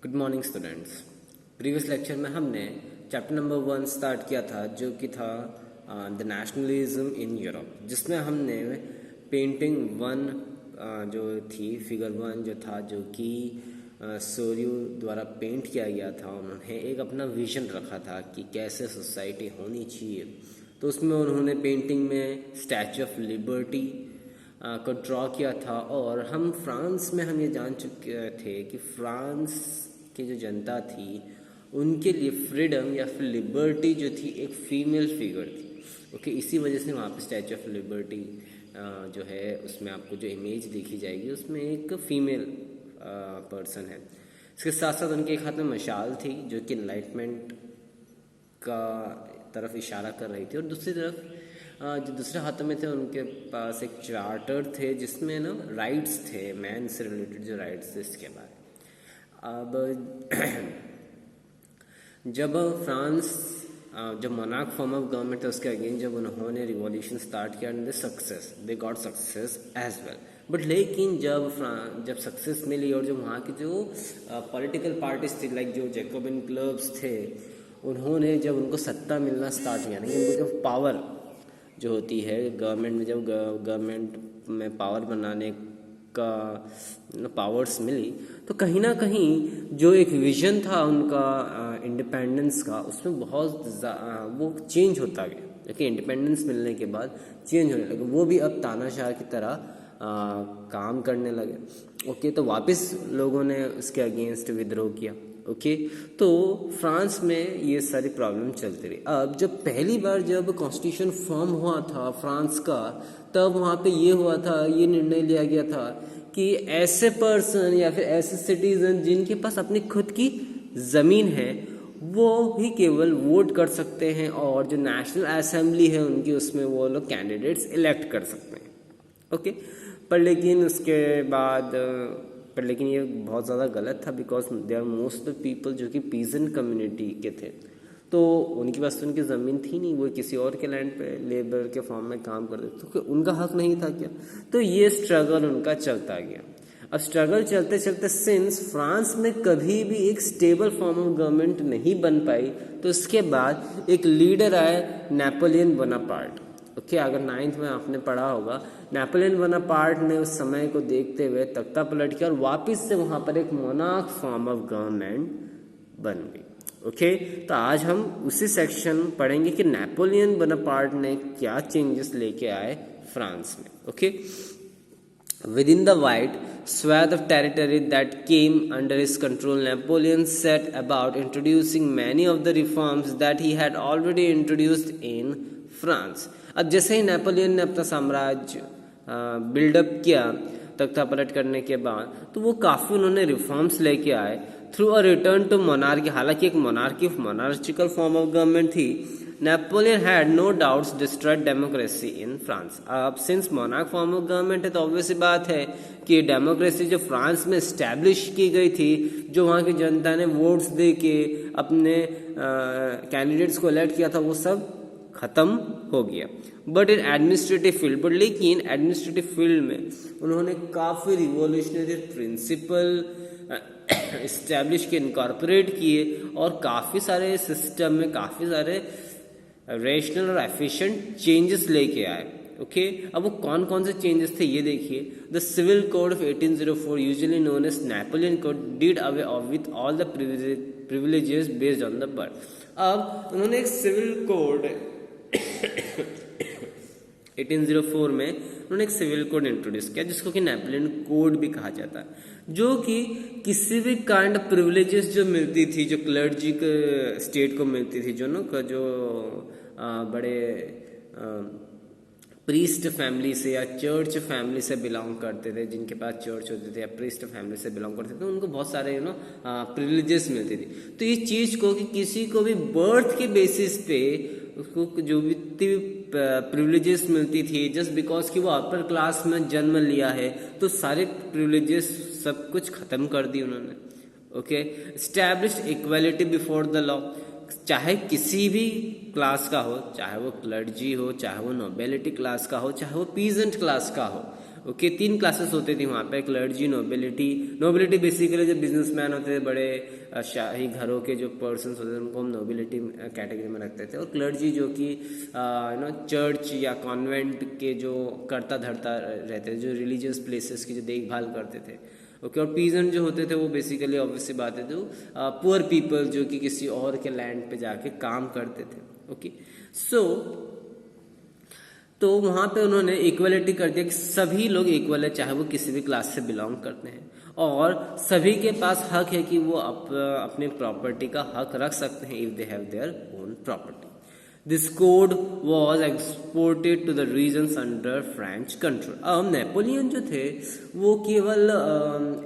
Good morning students. Previous lecture में हमने chapter number 1 start किया था जो कि था द नेशनलिज्म इन यूरोप, जिसमें हमने पेंटिंग 1 जो थी फिगर 1 जो था जो कि सोरियो द्वारा पेंट किया गया था। उन्होंने एक अपना विजन रखा था कि कैसे सोसाइटी होनी चाहिए, तो उसमें उन्होंने पेंटिंग में स्टैचू ऑफ लिबर्टी को ड्रॉ किया था। और हम फ्रांस में हम ये जान चुके थे कि फ्रांस की जो जनता थी उनके लिए फ्रीडम या फिर लिबर्टी जो थी एक फीमेल फिगर थी। ओके, इसी वजह से वहाँ पे स्टैचू ऑफ लिबर्टी जो है उसमें आपको जो इमेज देखी जाएगी उसमें एक फीमेल पर्सन है। इसके साथ साथ उनके एक हाथ में मशाल थी जो कि एनलाइटमेंट का तरफ इशारा कर रही थी, और दूसरी तरफ जो दूसरे हाथों में थे उनके पास एक चार्टर थे जिसमें ना राइट्स थे, मैन से रिलेटेड जो राइट्स थे। इसके बाद अब जब फ्रांस जब मोनार्क फॉर्म ऑफ गवर्नमेंट था उसके अगेंस्ट जब उन्होंने रिवॉल्यूशन स्टार्ट किया and they got success as well. But लेकिन जब सक्सेस मिली और जो वहाँ की जो पॉलिटिकल पार्टीज थी लाइक जो जैकोबिन क्लब्स थे, उन्होंने जब उनको सत्ता मिलना स्टार्ट किया ना, उनको पावर जो होती है गवर्नमेंट में, जब गवर्नमेंट में पावर बनाने का पावर्स मिली तो कहीं ना कहीं जो एक विजन था उनका इंडिपेंडेंस का उसमें बहुत वो चेंज होता गया। देखिए, इंडिपेंडेंस मिलने के बाद चेंज होने लगे, वो भी अब तानाशाह की तरह काम करने लगे। ओके, तो वापस लोगों ने उसके अगेंस्ट विद्रोह किया। ओके, तो फ्रांस में ये सारी प्रॉब्लम चलती रही। अब जब पहली बार जब कॉन्स्टिट्यूशन फॉर्म हुआ था फ्रांस का, तब वहाँ पे ये हुआ था, ये निर्णय लिया गया था कि ऐसे पर्सन या फिर ऐसे सिटीजन जिनके पास अपनी खुद की ज़मीन है वो ही केवल वोट कर सकते हैं, और जो नेशनल असेंबली है उनकी उसमें वो लोग कैंडिडेट्स इलेक्ट कर सकते हैं। ओके, पर लेकिन उसके बाद लेकिन ये बहुत ज़्यादा गलत था, because they are most the people जो कि पीजेंट कम्युनिटी के थे, तो उनके पास तो उनकी ज़मीन थी नहीं, वो किसी और के लैंड पे लेबर के फॉर्म में काम करते थे, तो उनका हक नहीं था क्या? तो ये स्ट्रगल उनका चलता गया। अब स्ट्रगल चलते चलते सिंस फ्रांस में कभी भी एक स्टेबल फॉर्म ऑफ गवर्नमेंट नहीं बन पाई, तो उसके बाद एक लीडर आए, नेपोलियन बोनापार्ट। ओके, अगर 9th में आपने पढ़ा होगा, नेपोलियन बोनापार्ट ने उस समय को देखते हुए तख्ता पलट किया और वापस से वहाँ पर एक मोनार्क फॉर्म ऑफ गवर्नमेंट बन गई। ओके, तो आज हम उसी सेक्शन पढ़ेंगे कि नेपोलियन बोनापार्ट ने क्या चेंजेस लेके आए फ्रांस में। Okay, within the wide swath of territory that came under his control, Napoleon set about introducing many of the reforms that he had already introduced in France. अब जैसे ही Napoleon ने अपना साम्राज्य बिल्डअप किया तख्ता पलट करने के बाद, तो वो काफ़ी उन्होंने रिफॉर्म्स लेके आए through a return to monarchy. हालांकि एक मोनार्चिकल फॉर्म ऑफ गवर्नमेंट थी, Napoleon had no doubts destroyed democracy in France. अब since monarch form of government है तो ऑब्वियस बात है कि डेमोक्रेसी जो फ्रांस में स्टैब्लिश की गई थी, जो वहाँ की जनता ने वोट्स दे के अपने कैंडिडेट्स को इलेक्ट किया था, वो सब खत्म हो गया। But in administrative field, but लेकिन एडमिनिस्ट्रेटिव फील्ड में उन्होंने काफ़ी रिवोल्यूशनरी प्रिंसिपल इस्टेब्लिश किए, इनकॉर्पोरेट किए, और काफ़ी सारे सिस्टम में काफ़ी सारे रेशनल और एफिशिएंट चेंजेस लेके आए। ओके, अब वो कौन कौन से चेंजेस थे ये देखिए। The civil code of 1804 usually known as Napoleon code did away with all the privileges based on the birth. अब उन्होंने एक सिविल कोड 1804 में उन्होंने एक सिविल कोड इंट्रोड्यूस किया जिसको कि नेपोलियन कोड भी कहा जाता है, जो कि किसी भी काइंड ऑफ प्रिविलेजेस जो मिलती थी, जो क्लर्जी के स्टेट को मिलती थी, जो बड़े प्रीस्ट फैमिली से या चर्च फैमिली से बिलोंग करते थे, जिनके पास चर्च होते थे या प्रीस्ट फैमिली से बिलोंग करते थे, उनको बहुत सारे प्रिविलेजेस मिलती थी। तो इस चीज़ को कि किसी को भी बर्थ के बेसिस पे उसको जो भी प्रिविलेजेस मिलती थी जस्ट बिकॉज कि वो अपर क्लास में जन्म लिया है, तो सारे प्रिविलेजेस सब कुछ खत्म कर दी उन्होंने। Okay, establish equality before the law, चाहे किसी भी क्लास का हो, चाहे वो क्लर्जी हो, चाहे वो नोबेलिटी क्लास का हो, चाहे वो पीजेंट क्लास का हो। ओके 3 क्लासेस होते थे वहाँ पे, क्लर्जी, नोबिलिटी। नोबिलिटी बेसिकली जो बिजनेसमैन होते थे, बड़े शाही घरों के जो पर्सन्स होते थे उनको हम नोबिलिटी कैटेगरी में रखते थे। और क्लर्जी जो कि चर्च या कॉन्वेंट के जो करता धरता रहते थे, जो रिलीजियस प्लेसेस की जो देखभाल करते थे। ओके और पीजेंट जो होते थे वो बेसिकली ऑब्वियसली बात है जो पुअर पीपल जो कि किसी और के लैंड पे जाके काम करते थे। ओके सो तो वहाँ पे उन्होंने इक्वलिटी कर दिया कि सभी लोग इक्वल है, चाहे वो किसी भी क्लास से बिलोंग करते हैं, और सभी के पास हक है कि वो अपने प्रॉपर्टी का हक रख सकते हैं if they have their own property. This code was exported to the regions under French control. अब नेपोलियन जो थे वो केवल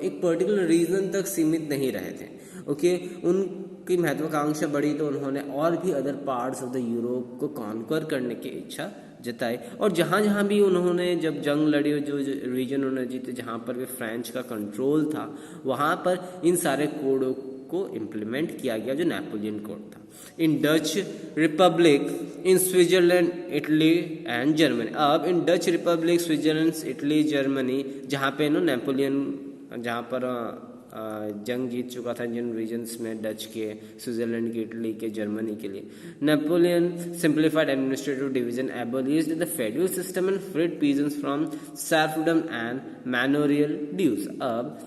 एक पर्टिकुलर रीजन तक सीमित नहीं रहे थे। ओके उनकी महत्वाकांक्षा बढ़ी तो उन्होंने और भी other parts of the Europe को कॉन्कर करने की इच्छा जताई, और जहाँ जहाँ भी उन्होंने जब जंग लड़ी, जो रीजन उन्होंने जीते, जहाँ पर भी फ्रेंच का कंट्रोल था, वहाँ पर इन सारे कोडों को इम्प्लीमेंट किया गया जो नेपोलियन कोड था। In Dutch republic, in Switzerland, Italy and Germany. अब in Dutch republic, Switzerland, Italy, Germany, जहाँ पे नेपोलियन जहाँ पर जंग जीत चुका था जिन रीजन्स में, डच के, स्विट्जरलैंड के, इटली के, जर्मनी के लिए, Napoleon simplified administrative division, abolished the federal system and freed peasants from serfdom and manorial dues. अब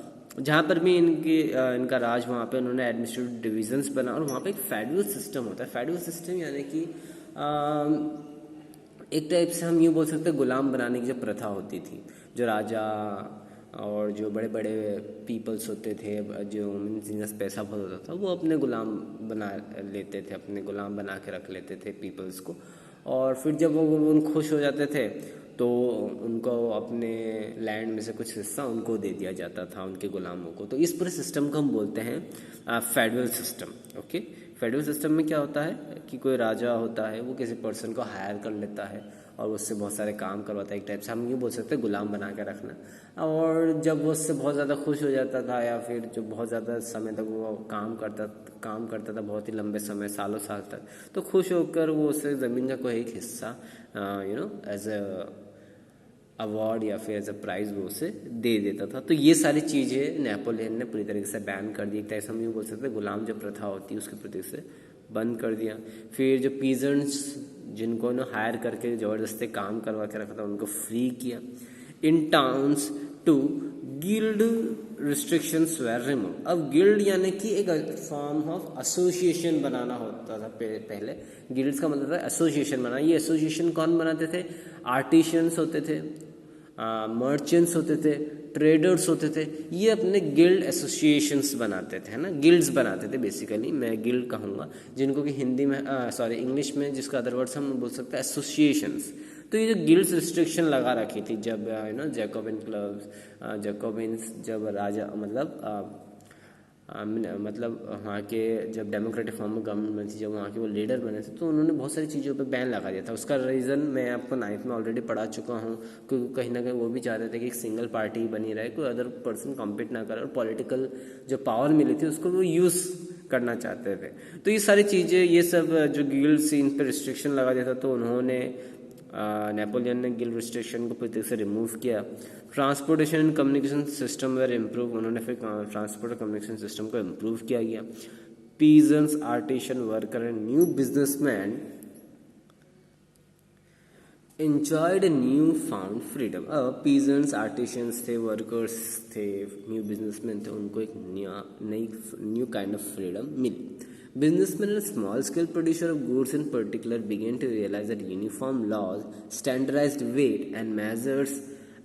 जहाँ पर भी इनका राज, वहाँ पे उन्होंने एडमिनिस्ट्रेटिव डिविजन्स बना, और वहाँ पे एक फेडरल सिस्टम होता है। फेडरल सिस्टम यानी कि एक टाइप से हम यूँ बोल सकते हैं गुलाम बनाने की जो प्रथा होती थी, जो राजा और जो बड़े बड़े पीपल्स होते थे, जो जिनका पैसा बहुत होता था, वो अपने गुलाम बना लेते थे, अपने गुलाम बना के रख लेते थे पीपल्स को, और फिर जब वो खुश हो जाते थे तो उनको अपने लैंड में से कुछ हिस्सा उनको दे दिया जाता था, उनके गुलामों को। तो इस पूरे सिस्टम को हम बोलते हैं federal system. Okay federal system में क्या होता है कि कोई राजा होता है, वो किसी पर्सन को हायर कर लेता है और उससे बहुत सारे काम करवाता है। एक टाइप से हम ये बोल सकते हैं गुलाम बना के रखना। और जब वो उससे बहुत ज़्यादा खुश हो जाता था, या फिर जो बहुत ज़्यादा समय तक वो काम करता था, बहुत ही लंबे समय, सालों साल तक, तो खुश होकर वो उसे ज़मीन का कोई एक हिस्सा एज अ अवार्ड या फिर एज अ प्राइज़ वो उसे दे देता था। तो ये सारी चीज़ें नेपोलियन ने पूरी तरीके से बैन कर दी। एक टाइप से हम ये बोल सकते हैं गुलाम जो प्रथा होती है उसकी प्रति से बंद कर दिया। फिर जो पीजेंट्स जिनको हायर करके ज़बरदस्ती काम करवा के रखा था उनको फ्री किया। In towns too guild restrictions were remove. अब गिल्ड यानी कि एक फॉर्म ऑफ एसोसिएशन बनाना होता था पहले। गिल्ड्स का मतलब था एसोसिएशन बनाना। ये एसोसिएशन कौन बनाते थे? आर्टिशियंस होते थे, मर्चेंट्स होते थे, ट्रेडर्स होते थे, ये अपने गिल्ड एसोसिएशंस बनाते थे, है ना, गिल्ड्स बनाते थे बेसिकली। मैं गिल्ड कहूँगा, जिनको कि हिंदी में इंग्लिश में जिसका अदर वर्ड्स हम बोल सकते हैं एसोसिएशंस। तो ये जो गिल्ड्स रिस्ट्रिक्शन लगा रखी थी जब जैकोबिन क्लब्स, जैकोबिन्स जब राजा मतलब वहाँ के जब डेमोक्रेटिक फॉर्म में गवर्नमेंट बनी थी, जब वहाँ के वो लीडर बने थे, तो उन्होंने बहुत सारी चीज़ों पे बैन लगा दिया था। उसका रीज़न मैं आपको 9th में ऑलरेडी पढ़ा चुका हूँ, क्योंकि कहीं ना कहीं वो भी चाहते थे कि एक सिंगल पार्टी बनी रहे, कोई अदर पर्सन कॉम्पीट ना करे, और पॉलिटिकल जो पावर मिली थी उसको वो यूज़ करना चाहते थे। तो ये सारी चीज़ें, ये सब जो गिल्ड्स इन पर रिस्ट्रिक्शन लगा दिया था, तो उन्होंने नेपोलियन ने गिल्ड रिस्ट्रिक्शन को पूरी तरह से रिमूव किया। Transportation and communication system were improve. उन्होंने फिर ट्रांसपोर्ट और कम्युनिकेशन सिस्टम को इम्प्रूव किया गया। Peasants, artisan, worker and new businessman enjoyed new found freedom. अब पीजेंट्स, आर्टिशंस थे, वर्कर्स थे, न्यू बिजनेसमैन थे, उनको एक न्यू काइंड ऑफ फ्रीडम मिली। Businessmen and small-scale producer of goods in particular began to realize that uniform laws, standardized weight and measures,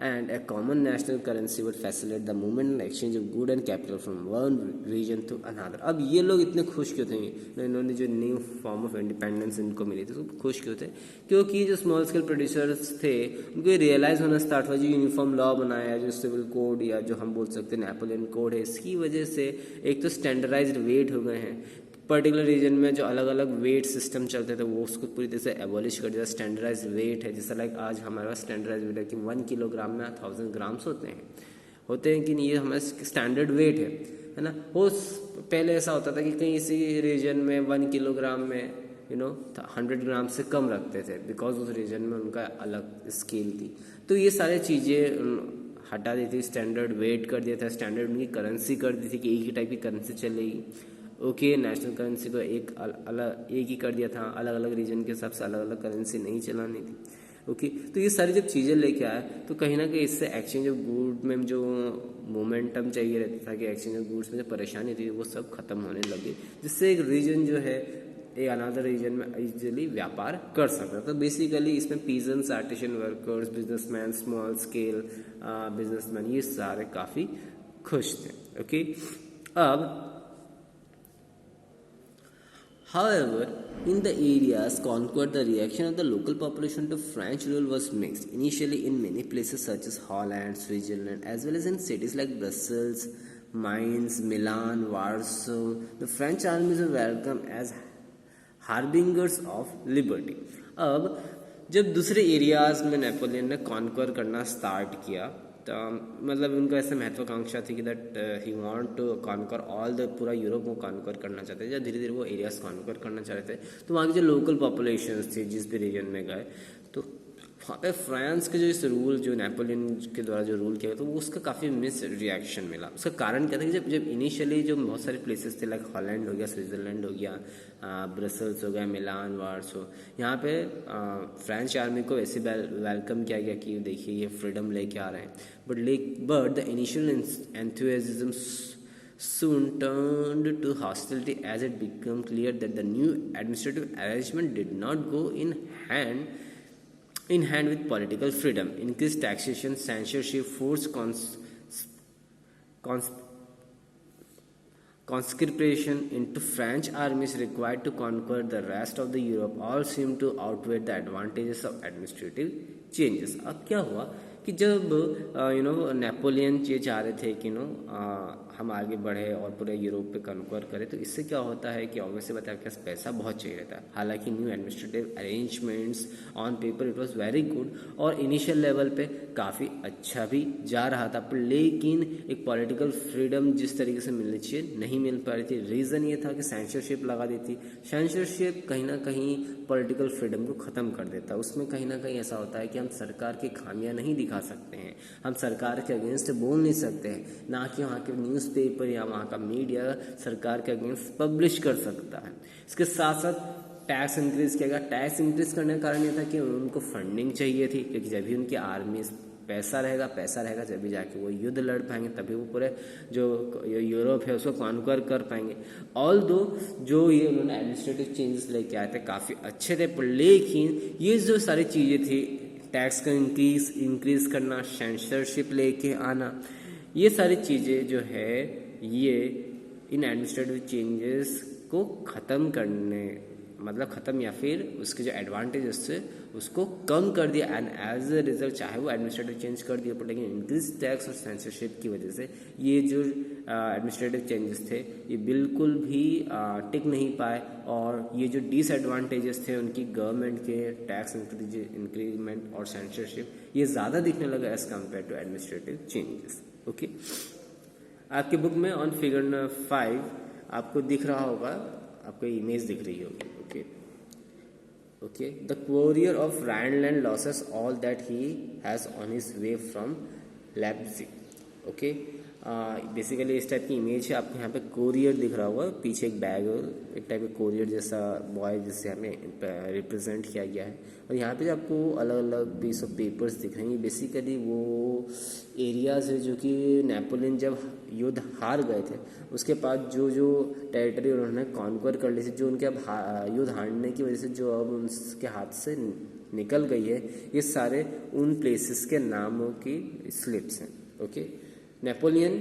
and a common national currency would facilitate the movement and exchange of good and capital from one region to another। अब ये लोग इतने खुश क्यों थे? इन्होंने जो new form of independence इनको मिली थी, तो खुश क्यों थे? क्योंकि जो स्मॉल स्केल प्रोड्यूसर्स थे उनको ये रियलाइज़ होना स्टार्ट हुआ, जो यूनिफॉर्म लॉ बनाया, जो सिविल कोड या जो हम बोल सकते हैं नेपोलियन कोड है, इसकी वजह से एक तो स्टैंडर्डाइज्ड वेट हो गए हैं। पर्टिकुलर रीजन में जो अलग अलग वेट सिस्टम चलते थे वो उसको पूरी तरह से एबॉलिश कर दिया। स्टैंडर्डाइज वेट है, जैसा लाइक आज हमारे पास स्टैंडर्डाइज वेट है कि 1 किलोग्राम में 1000 ग्राम्स होते हैं कि नहीं, ये हमारा स्टैंडर्ड वेट है ना। वो पहले ऐसा होता था कि कहीं इसी रीजन में 1 किलोग्राम में 100 ग्राम से कम रखते थे, बिकॉज उस रीजन में उनका अलग स्केल थी। तो ये सारी चीज़ें हटा दी थी, स्टैंडर्ड वेट कर दिया था, स्टैंडर्ड उनकी करेंसी कर दी थी कि एक ही टाइप की करेंसी चलेगी। ओके, नेशनल करेंसी को अलग एक ही कर दिया था, अलग अलग रीजन के हिसाब से अलग अलग करेंसी नहीं चलानी थी। ओके, तो ये सारी जब चीज़ें लेके आए तो कहीं ना कहीं इससे एक्सचेंज ऑफ गुड में जो मोमेंटम चाहिए रहता था कि एक्सचेंज ऑफ गुड्स में जो परेशानी थी वो सब खत्म होने लगी, जिससे एक रीजन जो है एक अनदर रीजन में इजीली व्यापार कर सकता। तो बेसिकली इसमें pigeons, artisan workers, businessman, small scale businessman, ये सारे काफ़ी खुश थे। ओके, अब however, in the areas conquered, the reaction of the local population to French rule was mixed. Initially, in many places such as Holland, Switzerland, as well as in cities like Brussels, Mainz, Milan, Warsaw, the French armies were welcomed as harbingers of liberty. अब जब दूसरे areas में Napoleon ने conquer करना start किया तो मतलब उनका ऐसा महत्वाकांक्षा थी कि that he want to conquer all the पूरा यूरोप को कॉन्कर करना चाहते थे। जब धीरे धीरे वो एरियाज कॉन्कर करना चाह रहे थे तो वहाँ की जो लोकल पॉपुलेशन थी जिस भी रीजन में गए तो वहाँ पे फ्रांस के जो इस रूल जो नेपोलियन के द्वारा जो रूल किया तो वो उसका काफ़ी मिस रिएक्शन मिला। उसका कारण क्या था कि जब इनिशियली जो बहुत सारे प्लेसेस थे लाइक हॉलैंड हो गया, स्विट्ज़रलैंड हो गया, ब्रसल्स हो गया, मिलान, वार्सो, यहाँ पे फ्रेंच आर्मी को ऐसे वेलकम किया गया कि देखिए ये फ्रीडम लेके आ रहे हैं। But the initial enthusiasm soon turned to hostility as it became clear that the new administrative arrangement did not go in hand with political freedom. Increased taxation, censorship, forced conscription into French armies required to conquer the rest of the Europe all seemed to outweigh the advantages of administrative changes. अब क्या हुआ कि जब Napoleon ये चाह रहे थे कि हम आगे बढ़े और पूरे यूरोप पे कन्क्वर करें, तो इससे क्या होता है कि ऑब्वियसली बताया कि पैसा बहुत चाहिए रहता है। हालांकि new administrative arrangements on paper it was very good और इनिशियल लेवल पे काफ़ी अच्छा भी जा रहा था, पर लेकिन एक पॉलिटिकल फ्रीडम जिस तरीके से मिलनी चाहिए नहीं मिल पा रही थी। रीज़न ये था कि सेंसरशिप लगा दी थी। सेंसरशिप कहीं ना कहीं पॉलिटिकल फ्रीडम को ख़त्म कर देता है। उसमें कहीं ना कहीं ऐसा होता है कि हम सरकार की खामियां नहीं दिखा सकते हैं, हम सरकार के अगेंस्ट बोल नहीं सकते हैं, ना कि वहाँ के न्यूज़पेपर या वहाँ का मीडिया सरकार के अगेंस्ट पब्लिश कर सकता है। इसके साथ साथ टैक्स इंक्रीज किया गया। टैक्स इंक्रीज करने का कारण ये था कि उनको फंडिंग चाहिए थी, क्योंकि जब भी उनकी आर्मी पैसा रहेगा जब भी जाके वो युद्ध लड़ पाएंगे, तभी वो पूरे जो यूरोप है उसको कॉन्कर कर पाएंगे। ऑल दो जो ये उन्होंने एडमिनिस्ट्रेटिव चेंजेस लेके आए थे काफ़ी अच्छे थे, पर लेकिन ये जो सारी चीज़ें थी, टैक्स का इंक्रीज करना, सेंसरशिप लेके आना, ये सारी चीज़ें जो है ये इन एडमिनिस्ट्रेटिव चेंजेस को ख़त्म करने ख़त्म या फिर उसके जो एडवांटेजेस थे उसको कम कर दिया। एंड एज अ रिजल्ट चाहे वो एडमिनिस्ट्रेटिव चेंज कर दिया, पर लेकिन इंक्रीज टैक्स और सेंसरशिप की वजह से ये जो एडमिनिस्ट्रेटिव चेंजेस थे ये बिल्कुल भी टिक नहीं पाए और ये जो डिसएडवांटेजेस थे उनकी गवर्नमेंट के टैक्स इंक्रीजमेंट और सेंसरशिप ये ज़्यादा दिखने लगा as compared to administrative changes. Okay, आपके बुक में ऑन फिगर 5 आपको दिख रहा होगा, आपको इमेज दिख रही होगी। Okay, the courier of Rhineland loses all that he has on his way from Leipzig. Okay, basically इस टाइप की इमेज है। आपको यहाँ पे कोरियर दिख रहा होगा, पीछे एक बैग, एक टाइप का कोरियर जैसा बॉय जिससे हमें रिप्रेजेंट किया गया है। और यहाँ पे आपको अलग अलग पीस ऑफ पेपर्स दिख रहे हैं। बेसिकली वो एरियाज़ है जो कि नेपोलियन जब युद्ध हार गए थे उसके बाद जो जो टेरिटरी उन्होंने कॉन्कर कर ली थी, जो उनके अब युद्ध हारने की वजह से जो अब उनके हाथ से निकल गई है, ये सारे उन प्लेसेस के नामों की स्लिप्स हैं। ओके, नेपोलियन,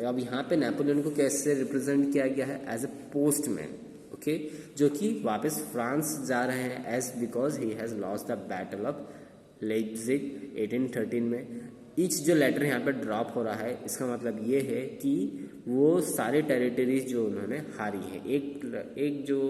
अब यहाँ पे नेपोलियन को कैसे रिप्रेजेंट किया गया है? As a postman. ओके, जो कि वापस फ्रांस जा रहे हैं as because he has lost the battle of Leipzig 1813 में। ईच जो लेटर यहाँ पे ड्रॉप हो रहा है इसका मतलब ये है कि वो सारे टेरिटरीज जो उन्होंने हारी है, एक जो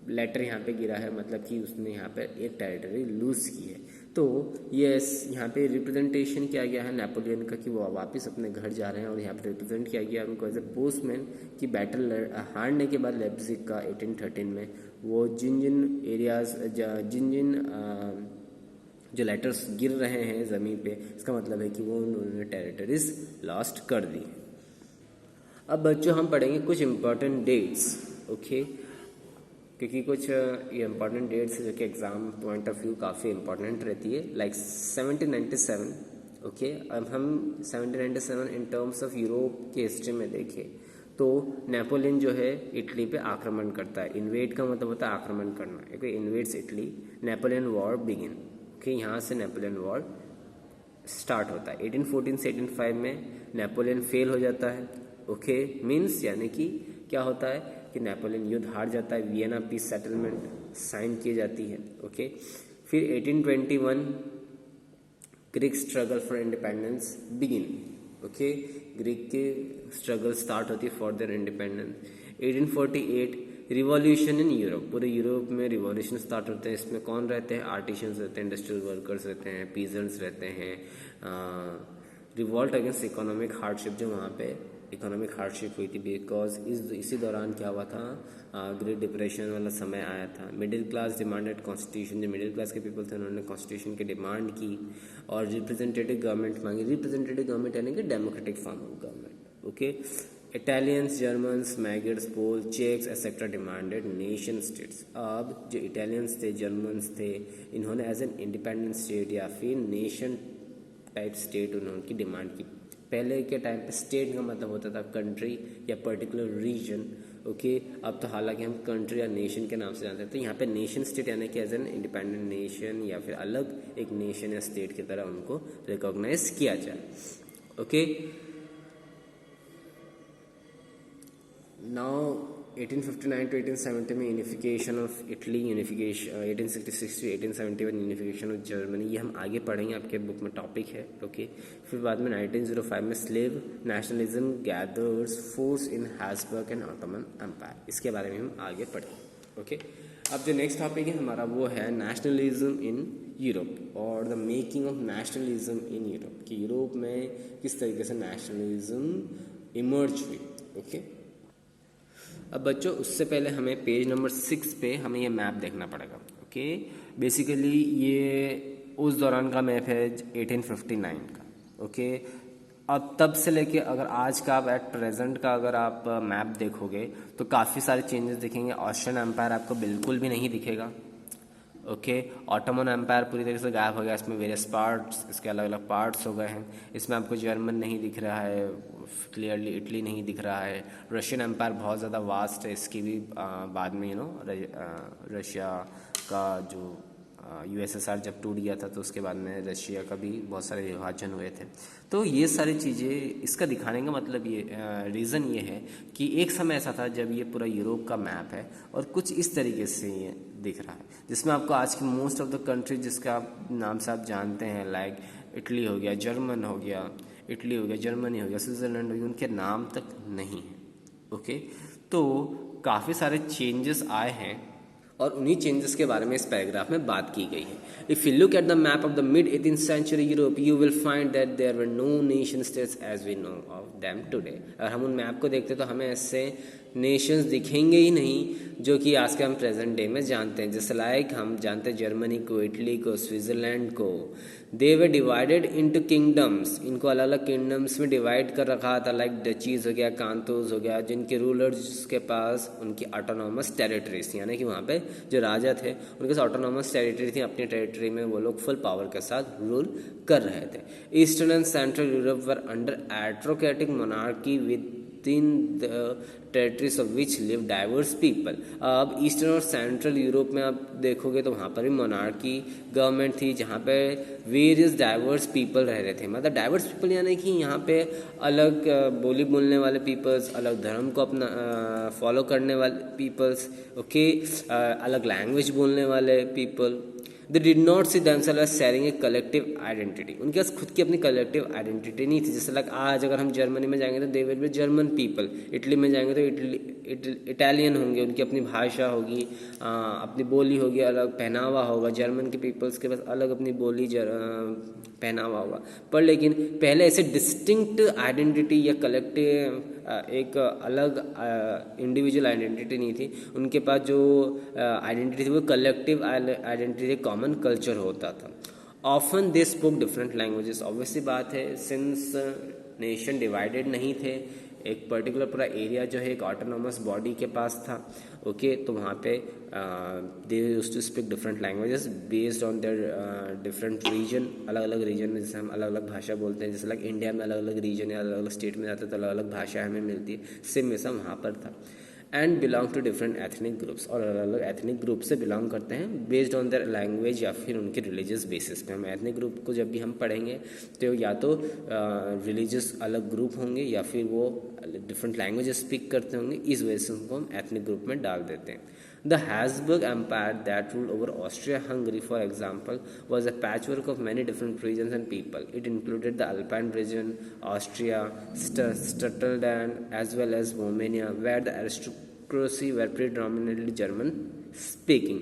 लेटर यहाँ पे गिरा है मतलब कि उसने यहाँ पे एक टेरिटरी लूज की है। तो ये यहाँ पे रिप्रेजेंटेशन किया गया है नेपोलियन का कि वो वापस अपने घर जा रहे हैं और यहाँ पे रिप्रेजेंट किया गया उनको एज ए पोस्टमैन कि बैटल हारने के बाद लेप्जिग का 1813 में वो जिन जिन जो लेटर्स गिर रहे हैं ज़मीन पे, इसका मतलब है कि वो उन्होंने टेरिटरीज लॉस्ट कर दी। अब बच्चों हम पढ़ेंगे कुछ इम्पोर्टेंट डेट्स, ओके, क्योंकि कुछ ये इम्पॉर्टेंट डेट्स जो कि एग्ज़ाम पॉइंट ऑफ व्यू काफ़ी इंपॉर्टेंट रहती है। Like 1797, okay. अब हम 1797 इन टर्म्स ऑफ यूरोप की हिस्ट्री में देखें तो नेपोलियन जो है इटली पे आक्रमण करता है। इन्वेड का मतलब होता है आक्रमण करना, okay, invades Italy, Napoleon war begin, okay, यहाँ से नेपोलियन वॉर स्टार्ट होता है। 1814 से 1805 में नेपोलियन फेल हो जाता है, ओके, मीन्स यानी कि क्या होता है कि नेपोलियन युद्ध हार जाता है, वियना पीस सेटलमेंट साइन की जाती है, ओके। फिर 1821 Greek struggle for independence begin, okay, Greek के स्ट्रगल स्टार्ट होती है for their independence. 1848 revolution in Europe, पूरे यूरोप में रिवॉल्यूशन स्टार्ट होते हैं। इसमें कौन रहते हैं? आर्टिशंस रहते हैं, इंडस्ट्रियल वर्कर्स रहते हैं, पीजेंट्स रहते हैं। रिवॉल्ट अगेंस्ट इकोनॉमिक हार्डशिप, जो वहाँ पे इकोनॉमिक हार्डशिप हुई थी बिकॉज इसी दौरान क्या हुआ था, ग्रेट डिप्रेशन वाला समय आया था। मिडिल क्लास डिमांडेड कॉन्स्टिट्यूशन, जो मिडिल क्लास के पीपल थे उन्होंने कॉन्स्टिट्यूशन की डिमांड की और रिप्रेजेंटेटिव गवर्नमेंट मांगी। रिप्रेजेंटेटिव गवर्नमेंट यानी कि democratic form of government, okay. Italians, Germans, Magyars, Poles, Czechs etcetera demanded nation states. अब जो इटालियंस थे, जर्मन्स थे, इन्होंने एज एन इंडिपेंडेंट स्टेट या फिर नेशन टाइप स्टेट उन्होंने डिमांड की। पहले के टाइम पे स्टेट का मतलब होता था कंट्री या पर्टिकुलर रीजन, ओके। अब तो हालांकि हम कंट्री या नेशन के नाम से जानते हैं, तो यहाँ पे नेशन स्टेट यानी कि एज एन इंडिपेंडेंट नेशन या फिर अलग एक नेशन या स्टेट की तरह उनको रिकॉग्नाइज किया जाए, ओके। नाउ 1859 टू 1870 में unification of Italy, unification 1866 to 1871 unification of Germany, ये हम आगे पढ़ेंगे, आपके बुक में टॉपिक है, ओके। फिर बाद में 1905 में Slav nationalism gathers force in Habsburg and Ottoman empire, इसके बारे में हम आगे पढ़ेंगे, ओके। अब जो नेक्स्ट टॉपिक है हमारा वो है नेशनलिज्म इन यूरोप और the making of nationalism in Europe, कि यूरोप में किस तरीके से नेशनलिज्म इमर्ज हुई, ओके। अब बच्चों उससे पहले हमें पेज नंबर 6 पे हमें ये मैप देखना पड़ेगा, ओके। बेसिकली ये उस दौरान का मैप है 1859 का, ओके। अब तब से लेके अगर आज का आप एट प्रेजेंट का अगर आप मैप देखोगे तो काफ़ी सारे चेंजेस दिखेंगे। ऑस्ट्रियन एम्पायर आपको बिल्कुल भी नहीं दिखेगा, ओके। ऑटोमन एम्पायर पूरी तरीके से गायब हो गया, इसमें वेरियस पार्ट्स, इसके अलग अलग पार्ट्स हो गए हैं। इसमें आपको जर्मन नहीं दिख रहा है क्लियरली, इटली नहीं दिख रहा है। रशियन एम्पायर बहुत ज़्यादा वास्ट है, इसकी भी बाद में रशिया का जो यूएसएसआर जब टूट गया था तो उसके बाद में रशिया का भी बहुत सारे विभाजन हुए थे। तो ये सारी चीज़ें, इसका दिखाने का मतलब ये रीज़न ये है कि एक समय ऐसा था जब ये पूरा यूरोप का मैप है और कुछ इस तरीके से ये दिख रहा है, जिसमें आपको आज की मोस्ट ऑफ द कंट्री जिसका आप नाम से आप जानते हैं, लाइक इटली हो गया, जर्मन हो गया, इटली हो गया, जर्मनी हो गया, स्विट्ज़रलैंड हो गया, उनके नाम तक नहीं है, ओके। तो काफ़ी सारे चेंजेस आए हैं और उन्हीं चेंजेस के बारे में इस पैराग्राफ में बात की गई है। If you look at the map of the mid 18th century Europe you will find that there were no nation states as we know of them today. अगर हम उन मैप को देखते तो हमें ऐसे नेशंस दिखेंगे ही नहीं जो कि आज के हम प्रेजेंट डे में जानते हैं। जैसे लाइक हम जानते हैं जर्मनी को, इटली को, स्विट्ज़रलैंड को, दे वर डिवाइडेड इनटू किंगडम्स, इनको अलग अलग किंगडम्स में डिवाइड कर रखा था। लाइक डचीज हो गया, कांतोज हो गया, जिनके रूलर्स के पास उनकी ऑटोनॉमस टेरिटरीज थी, यानी कि वहाँ पे जो राजा थे उनके पास ऑटोनॉमस टेरिटरी थी, अपनी टेरिटरी में वो लोग फुल पावर के साथ रूल कर रहे थे। Eastern and Central Europe were under autocratic monarchy within the territories of which live diverse people. अब ईस्टर्न और सेंट्रल यूरोप में आप देखोगे तो वहाँ पर भी मोनार्की गवर्नमेंट थी जहाँ पे वेरियस डाइवर्स पीपल रह रहे थे। मतलब डाइवर्स पीपल यानी कि यहाँ पे अलग बोली बोलने वाले पीपल्स, अलग धर्म को अपना फॉलो करने वाले पीपल्स, ओके, अलग लैंग्वेज बोलने वाले people. They did not see themselves as sharing a collective identity. उनके पास खुद की अपनी कलेक्टिव आइडेंटिटी नहीं थी। जैसे लाइक आज अगर हम जर्मनी में जाएंगे तो they will be German people, Italy में जाएंगे तो इटालियन होंगे, उनकी अपनी भाषा होगी, अपनी बोली होगी, अलग पहनावा होगा। जर्मन के पीपल्स के पास अलग अपनी बोली पहनावा होगा। पर लेकिन पहले ऐसे डिस्टिंक्ट आइडेंटिटी या कलेक्टिव एक अलग इंडिविजुअल आइडेंटिटी नहीं थी। उनके पास जो आइडेंटिटी थी वो कलेक्टिव आइडेंटिटी, कॉमन कल्चर होता था। Often they spoke different languages, obviously बात है, सिंस नेशन डिवाइडेड नहीं थे, एक पर्टिकुलर पूरा एरिया जो है एक ऑटोनोमस बॉडी के पास था, ओके, तो वहाँ पे they used to speak different languages based on their different region, अलग अलग रीजन में जैसे हम अलग अलग भाषा बोलते हैं, जैसे लाइक इंडिया में अलग अलग रीजन या अलग अलग स्टेट में जाते हैं तो अलग अलग भाषा हमें मिलती है, सेम वैसा वहाँ पर था। And belong to different ethnic groups, और अलग अलग एथनिक ग्रुप से बिलोंग करते हैं बेस्ड ऑन देयर लैंग्वेज या फिर उनके रिलीजियस बेसिस पे। हम एथनिक ग्रुप को जब भी हम पढ़ेंगे तो या तो रिलीजियस अलग ग्रुप होंगे या फिर वो डिफरेंट लैंग्वेज स्पीक करते होंगे, इस वजह से उनको हम एथनिक ग्रुप में डाल देते हैं। The Habsburg Empire that ruled over Austria-Hungary, for example, was a patchwork of many different regions and people. It included the Alpine region, Austria, Sudetenland, as well as Romania, where the aristocracy were predominantly German speaking.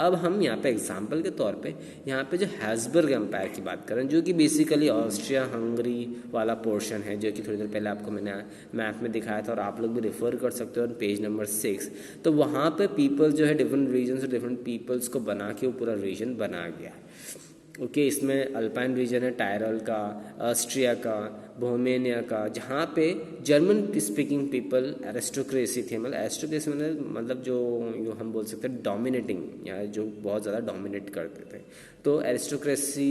अब हम यहाँ पे example के तौर पे यहाँ पे जो हैब्सबर्ग एम्पायर की बात करें, जो कि बेसिकली ऑस्ट्रिया हंगरी वाला पोर्शन है, जो कि थोड़ी देर पहले आपको मैंने मैप में दिखाया था और आप लोग भी रेफर कर सकते हो पेज नंबर 6। तो वहाँ पे पीपल जो है डिफरेंट रीजन से डिफरेंट पीपल्स को बना के वो पूरा रीजन बना गया है, ओके। इसमें अल्पाइन रीजन है, टायरल का, ऑस्ट्रिया का, बोहेमिया का, जहाँ पे जर्मन स्पीकिंग पीपल एरिस्टोक्रेसी थे, मतलब एरिस्टोक्रेसी मतलब जो हम बोल सकते हैं डोमिनेटिंग, या जो बहुत ज़्यादा डोमिनेट करते थे, तो एरिस्टोक्रेसी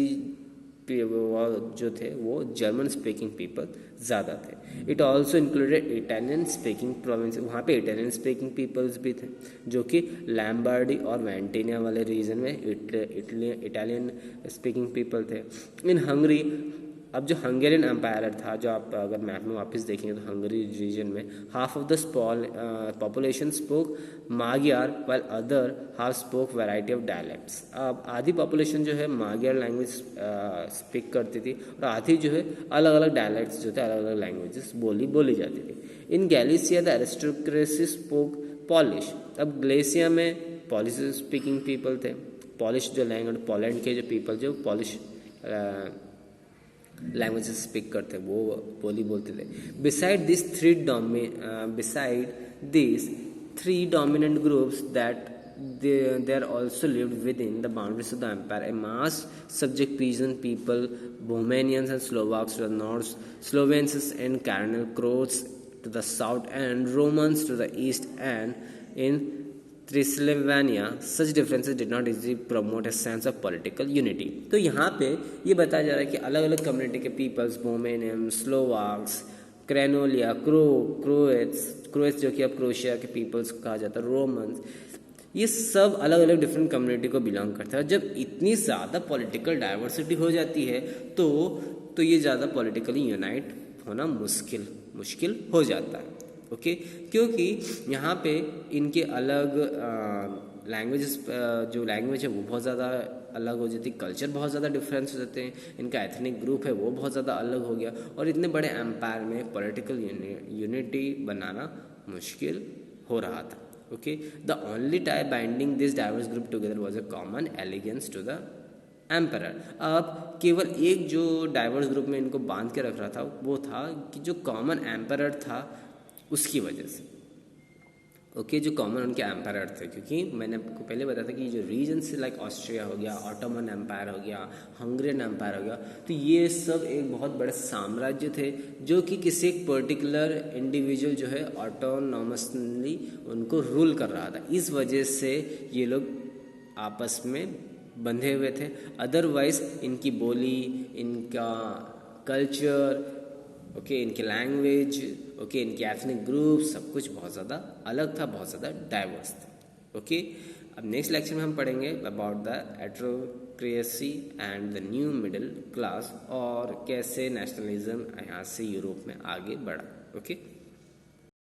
जो थे वो जर्मन स्पीकिंग पीपल ज़्यादा थे। It also included Italian speaking province, वहाँ पे इटालियन स्पीकिंग पीपल्स भी थे जो कि लैम्बार्डी और वेंटिनिया वाले रीजन में इटालियन स्पीकिंग पीपल थे। इन हंगरी, अब जो हंगेरियन एम्पायर था, जो आप अगर मैप में वापस देखेंगे तो हंगरी रीजन में half of the population spoke Magyar while other half spoke variety of dialects. अब आधी पॉपुलेशन जो है मागियार लैंग्वेज स्पीक करती थी और आधी जो है अलग अलग डायलेक्ट्स जो थे, अलग अलग लैंग्वेजेस बोली जाती थी। In Galicia the aristocracy spoke Polish. अब ग्लेसिया में पॉलिश स्पीकिंग पीपल थे, पॉलिश जो लैंग्वेज, पोलैंड के जो पीपल जो पॉलिश लैंग्वेजेस स्पीक करते वो बोलते थे। Beside this three dominant groups that there also lived within the boundaries of the empire a mass subject peasant people, Bohemians and Slovaks to the north, Slovenes and Carnal Croats to the south, and Romans to the east, and in Transylvania such differences did not easily promote a sense of political unity। तो यहाँ पे ये बताया जा रहा है कि अलग अलग कम्युनिटी के पीपल्स, बोहेमियन, स्लोवाक्स, क्रेनोलिया, क्रोएट्स जो कि अब क्रोएशिया के पीपल्स को कहा जाता है, रोमन्स, ये सब अलग अलग डिफरेंट कम्युनिटी को बिलोंग करता है। जब इतनी ज़्यादा पॉलिटिकल डाइवर्सिटी हो जाती है तो ये ज़्यादा पॉलिटिकली यूनाइट होना मुश्किल हो जाता है, ओके। क्योंकि यहाँ पे इनके अलग लैंग्वेजेस, जो लैंग्वेज है वो बहुत ज़्यादा अलग हो जाती, कल्चर बहुत ज़्यादा डिफरेंस हो जाते हैं, इनका एथनिक ग्रुप है वो बहुत ज़्यादा अलग हो गया, और इतने बड़े एम्पायर में पॉलिटिकल यूनिटी बनाना मुश्किल हो रहा था, okay। The only tie binding this diverse group together was a common allegiance to the emperor। अब केवल एक जो डाइवर्स ग्रुप में इनको बांध के रख रहा था वो था कि जो कॉमन एम्परर था उसकी वजह से, ओके, जो कॉमन उनके एम्पायर थे। क्योंकि मैंने आपको पहले बताया था कि जो रीजन से लाइक ऑस्ट्रिया हो गया, ऑटोमन एम्पायर हो गया, हंगरियन एम्पायर हो गया, तो ये सब एक बहुत बड़े साम्राज्य थे जो कि किसी एक पर्टिकुलर इंडिविजुअल जो है ऑटोनॉमसली उनको रूल कर रहा था। इस वजह से ये लोग आपस में बंधे हुए थे, अदरवाइज इनकी बोली, इनका कल्चर, ओके, इनकी लैंग्वेज, ओके, इनके एथनिक ग्रुप, सब कुछ बहुत ज़्यादा अलग था, बहुत ज़्यादा डाइवर्स था, ओके। अब नेक्स्ट लेक्चर में हम पढ़ेंगे about the aristocracy and the new middle class, और कैसे नेशनलिज्म यहाँ से यूरोप में आगे बढ़ा, ओके।